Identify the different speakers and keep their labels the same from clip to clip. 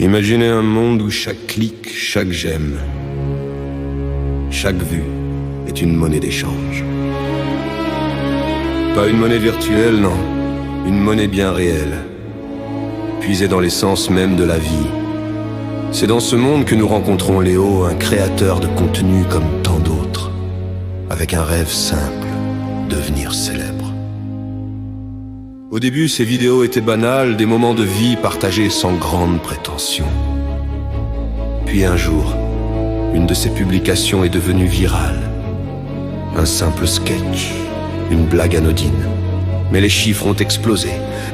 Speaker 1: Imaginez un monde où chaque clic, chaque j'aime, chaque vue est une monnaie d'échange. Pas une monnaie virtuelle, non, une monnaie bien réelle, puisée dans l'essence même de la vie. C'est dans ce monde que nous rencontrons Léo, un créateur de contenu comme tant d'autres, avec un rêve simple, devenir célèbre. Au début, ces vidéos étaient banales, des moments de vie partagés sans grande prétention. Puis un jour, une de ses publications est devenue virale. Un simple sketch, une blague anodine. Mais les chiffres ont explosé.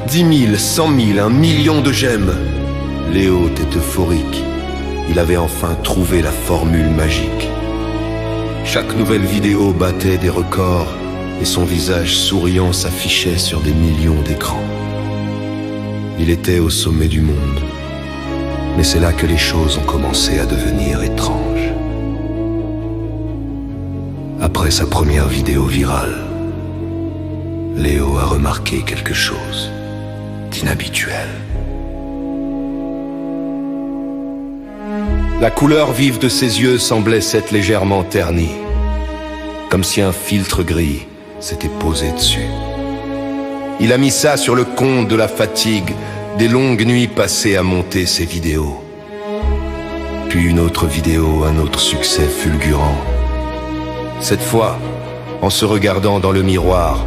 Speaker 1: 10 000, 100 000, 1 million de j'aime. Léo était euphorique. Il avait enfin trouvé la formule magique. Chaque nouvelle vidéo battait des records et son visage souriant s'affichait sur des millions d'écrans. Il était au sommet du monde. Mais c'est là que les choses ont commencé à devenir étranges. Après sa première vidéo virale, Léo a remarqué quelque chose d'inhabituel. La couleur vive de ses yeux semblait s'être légèrement ternie, comme si un filtre gris s'était posé dessus. Il a mis ça sur le compte de la fatigue, des longues nuits passées à monter ses vidéos. Puis une autre vidéo, un autre succès fulgurant. Cette fois, en se regardant dans le miroir,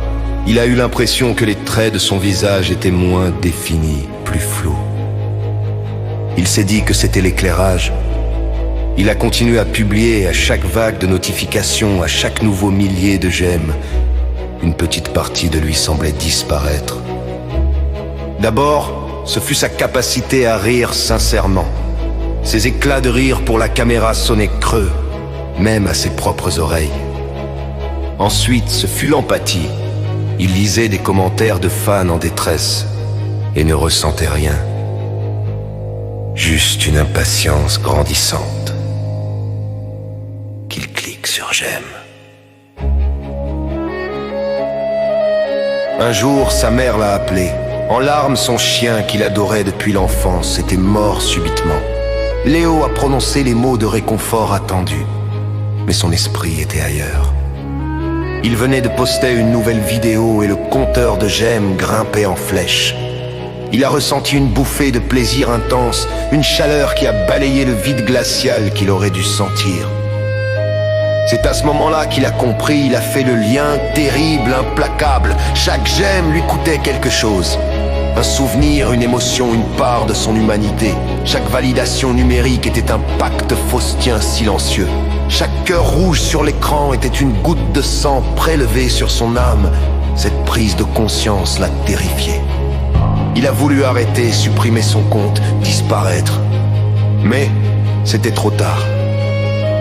Speaker 1: il a eu l'impression que les traits de son visage étaient moins définis, plus flous. Il s'est dit que c'était l'éclairage. Il a continué à publier à chaque vague de notifications, à chaque nouveau millier de j'aime. Une petite partie de lui semblait disparaître. D'abord, ce fut sa capacité à rire sincèrement. Ses éclats de rire pour la caméra sonnaient creux, même à ses propres oreilles. Ensuite, ce fut l'empathie. Il lisait des commentaires de fans en détresse et ne ressentait rien. Juste une impatience grandissante. Qu'il clique sur j'aime. Un jour, sa mère l'a appelé. En larmes, son chien qu'il adorait depuis l'enfance était mort subitement. Léo a prononcé les mots de réconfort attendus, mais son esprit était ailleurs. Il venait de poster une nouvelle vidéo et le compteur de j'aime grimpait en flèche. Il a ressenti une bouffée de plaisir intense, une chaleur qui a balayé le vide glacial qu'il aurait dû sentir. C'est à ce moment-là qu'il a compris, il a fait le lien terrible, implacable. Chaque j'aime lui coûtait quelque chose. Un souvenir, une émotion, une part de son humanité. Chaque validation numérique était un pacte faustien silencieux. Chaque cœur rouge sur l'écran était une goutte de sang prélevée sur son âme. Cette prise de conscience l'a terrifié. Il a voulu arrêter, supprimer son compte, disparaître. Mais c'était trop tard.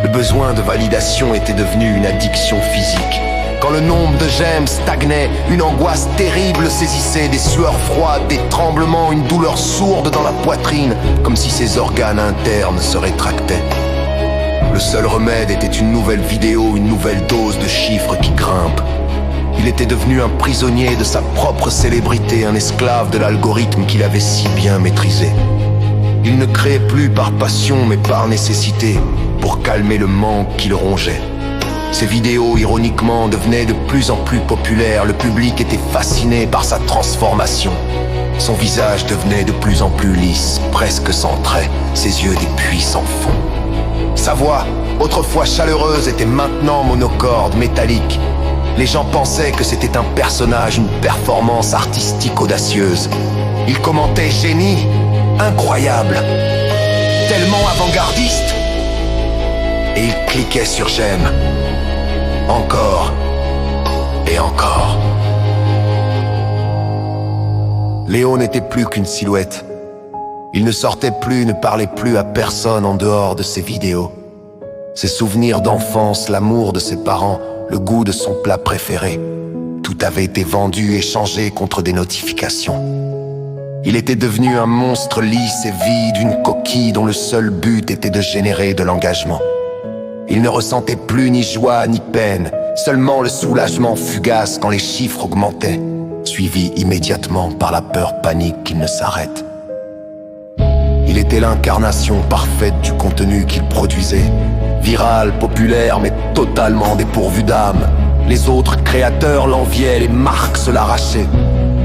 Speaker 1: Le besoin de validation était devenu une addiction physique. Quand le nombre de j'aime stagnait, une angoisse terrible saisissait, des sueurs froides, des tremblements, une douleur sourde dans la poitrine, comme si ses organes internes se rétractaient. Le seul remède était une nouvelle vidéo, une nouvelle dose de chiffres qui grimpent. Il était devenu un prisonnier de sa propre célébrité, un esclave de l'algorithme qu'il avait si bien maîtrisé. Il ne créait plus par passion mais par nécessité, pour calmer le manque qui le rongeait. Ses vidéos, ironiquement, devenaient de plus en plus populaires. Le public était fasciné par sa transformation. Son visage devenait de plus en plus lisse, presque sans traits, ses yeux des puits sans fond. Sa voix, autrefois chaleureuse, était maintenant monocorde, métallique. Les gens pensaient que c'était un personnage, une performance artistique audacieuse. Il commentait génie, incroyable, tellement avant-gardiste. Et il cliquait sur j'aime. Encore et encore. Léo n'était plus qu'une silhouette. Il ne sortait plus, ne parlait plus à personne en dehors de ses vidéos. Ses souvenirs d'enfance, l'amour de ses parents, le goût de son plat préféré, tout avait été vendu, échangé contre des notifications. Il était devenu un monstre lisse et vide, une coquille dont le seul but était de générer de l'engagement. Il ne ressentait plus ni joie ni peine, seulement le soulagement fugace quand les chiffres augmentaient, suivi immédiatement par la peur panique qu'il ne s'arrête. Il était l'incarnation parfaite du contenu qu'il produisait. Viral, populaire, mais totalement dépourvu d'âme. Les autres créateurs l'enviaient, les marques se l'arrachaient.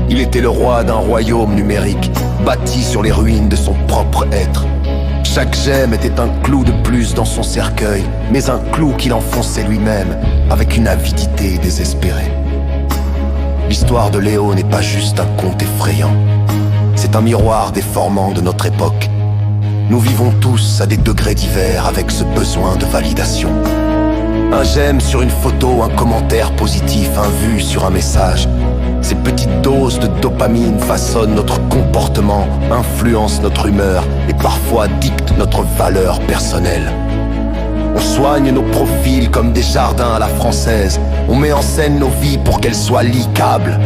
Speaker 1: Il était le roi d'un royaume numérique, bâti sur les ruines de son propre être. Chaque gemme était un clou de plus dans son cercueil, mais un clou qu'il enfonçait lui-même, avec une avidité désespérée. L'histoire de Léo n'est pas juste un conte effrayant. C'est un miroir déformant de notre époque. Nous vivons tous à des degrés divers avec ce besoin de validation. Un j'aime sur une photo, un commentaire positif, un vu sur un message. Ces petites doses de dopamine façonnent notre comportement, influencent notre humeur et parfois dictent notre valeur personnelle. On soigne nos profils comme des jardins à la française. On met en scène nos vies pour qu'elles soient likables.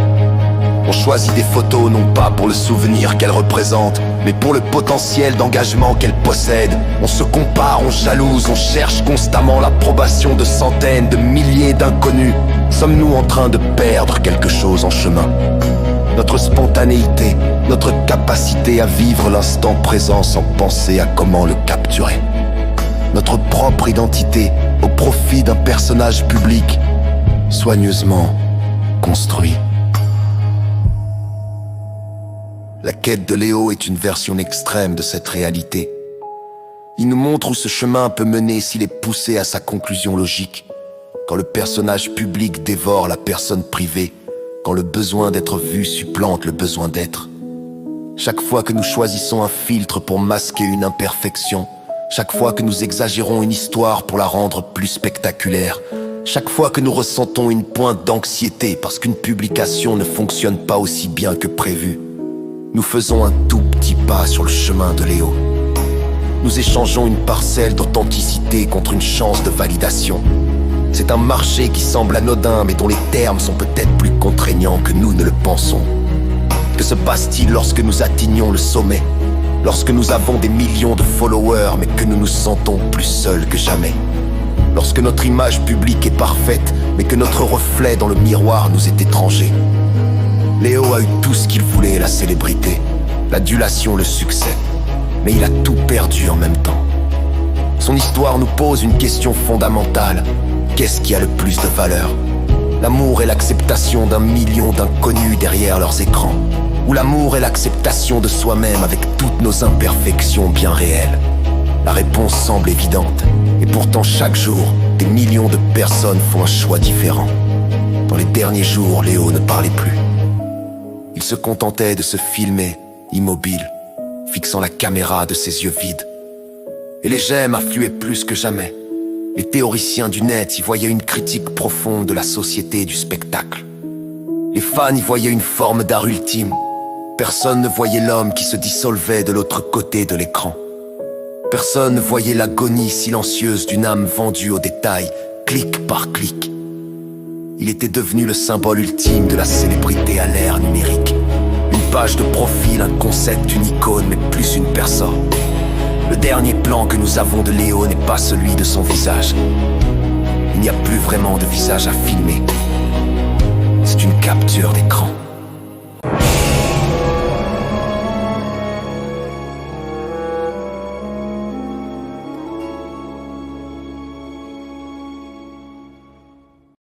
Speaker 1: On choisit des photos non pas pour le souvenir qu'elles représentent, mais pour le potentiel d'engagement qu'elles possèdent. On se compare, on jalouse, on cherche constamment l'approbation de centaines, de milliers d'inconnus. Sommes-nous en train de perdre quelque chose en chemin? Notre spontanéité, notre capacité à vivre l'instant présent sans penser à comment le capturer. Notre propre identité au profit d'un personnage public, soigneusement construit. La quête de Léo est une version extrême de cette réalité. Il nous montre où ce chemin peut mener s'il est poussé à sa conclusion logique. Quand le personnage public dévore la personne privée, quand le besoin d'être vu supplante le besoin d'être. Chaque fois que nous choisissons un filtre pour masquer une imperfection, chaque fois que nous exagérons une histoire pour la rendre plus spectaculaire, chaque fois que nous ressentons une pointe d'anxiété parce qu'une publication ne fonctionne pas aussi bien que prévu, nous faisons un tout petit pas sur le chemin de Léo. Nous échangeons une parcelle d'authenticité contre une chance de validation. C'est un marché qui semble anodin mais dont les termes sont peut-être plus contraignants que nous ne le pensons. Que se passe-t-il lorsque nous atteignons le sommet? Lorsque nous avons des millions de followers mais que nous nous sentons plus seuls que jamais? Lorsque notre image publique est parfaite mais que notre reflet dans le miroir nous est étranger? Léo a eu tout ce qu'il voulait, la célébrité, l'adulation, le succès. Mais il a tout perdu en même temps. Son histoire nous pose une question fondamentale. Qu'est-ce qui a le plus de valeur? L'amour et l'acceptation d'un million d'inconnus derrière leurs écrans? Ou l'amour et l'acceptation de soi-même avec toutes nos imperfections bien réelles? La réponse semble évidente. Et pourtant chaque jour, des millions de personnes font un choix différent. Dans les derniers jours, Léo ne parlait plus. Il se contentait de se filmer, immobile, fixant la caméra de ses yeux vides. Et les j'aime affluaient plus que jamais. Les théoriciens du net y voyaient une critique profonde de la société et du spectacle. Les fans y voyaient une forme d'art ultime. Personne ne voyait l'homme qui se dissolvait de l'autre côté de l'écran. Personne ne voyait l'agonie silencieuse d'une âme vendue au détail, clic par clic. Il était devenu le symbole ultime de la célébrité à l'ère numérique. Une page de profil, un concept, une icône, mais plus une personne. Le dernier plan que nous avons de Léo n'est pas celui de son visage. Il n'y a plus vraiment de visage à filmer. C'est une capture d'écran.